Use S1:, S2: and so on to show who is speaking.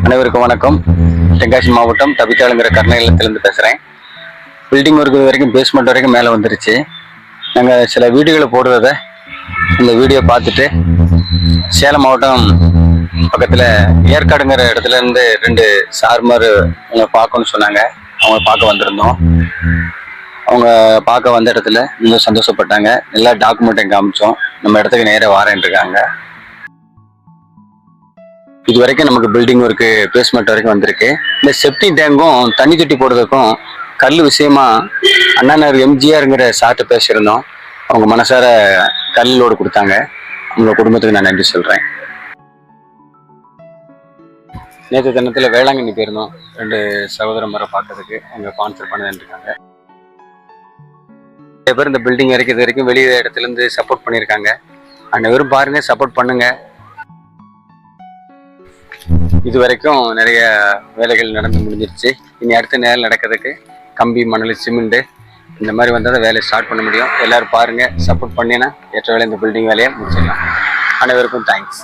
S1: அனைவருக்கும் வணக்கம். தென்காசி மாவட்டம் தபித்தாளுங்கிற கர்ணகிலத்திலிருந்து பேசுகிறேன். பில்டிங் ஒர்க் வரைக்கும் பேஸ்மெண்ட் வரைக்கும் மேலே வந்துருச்சு. நாங்கள் சில வீடியோகளை போடுறத இந்த வீடியோ பார்த்துட்டு சேலம் மாவட்டம் பக்கத்தில் ஏற்காடுங்கிற இடத்துல இருந்து 2 சார்மார் அவங்க பார்க்கணும்னு சொன்னாங்க. அவங்க பார்க்க வந்திருந்தோம். அவங்க பார்க்க வந்த இடத்துல இன்னும் சந்தோஷப்பட்டாங்க. எல்லா டாக்குமெண்ட்டையும் காமிச்சோம். நம்ம இடத்துக்கு நேராக வாரேன் இருக்காங்க. இது வரைக்கும் நமக்கு பில்டிங் ஒர்க்கு பேஸ்மெண்ட் வரைக்கும் வந்திருக்கு. இந்த செப்டி டேங்கும் தண்ணி தொட்டி போடுறதுக்கும் கல் விஷயமா அண்ணாநகர் எம்ஜிஆருங்கிற சார்ட்ட பேசியிருந்தோம். அவங்க மனசார கல் லோடு கொடுத்தாங்க. அவங்க குடும்பத்துக்கு நான் நன்றி சொல்கிறேன். நேற்று தினத்தில் வேளாங்கண்ணி போயிருந்தோம். 2 சகோதர முறை பார்க்கறதுக்கு அவங்க ஸ்பான்சர் பண்ணிருக்காங்க. நிறைய பேர் இந்த பில்டிங் வரைக்கும் இது வரைக்கும் வெளியே இடத்துலேருந்து சப்போர்ட் பண்ணியிருக்காங்க. அனைவரும் பாருங்க, சப்போர்ட் பண்ணுங்க. இது வரைக்கும் நிறைய வேலைகள் நடந்து முடிஞ்சிருச்சு. இனி அடுத்த நேரம் நடக்கிறதுக்கு கம்பி, மணல், சிமெண்ட் இந்த மாதிரி வந்தால் தான் வேலையை ஸ்டார்ட் பண்ண முடியும். எல்லோரும் பாருங்கள், சப்போர்ட் பண்ணினா ஏற்ற வேலை இந்த பில்டிங் வேலையை முடிச்சிடலாம். அனைவருக்கும் தேங்க்ஸ்.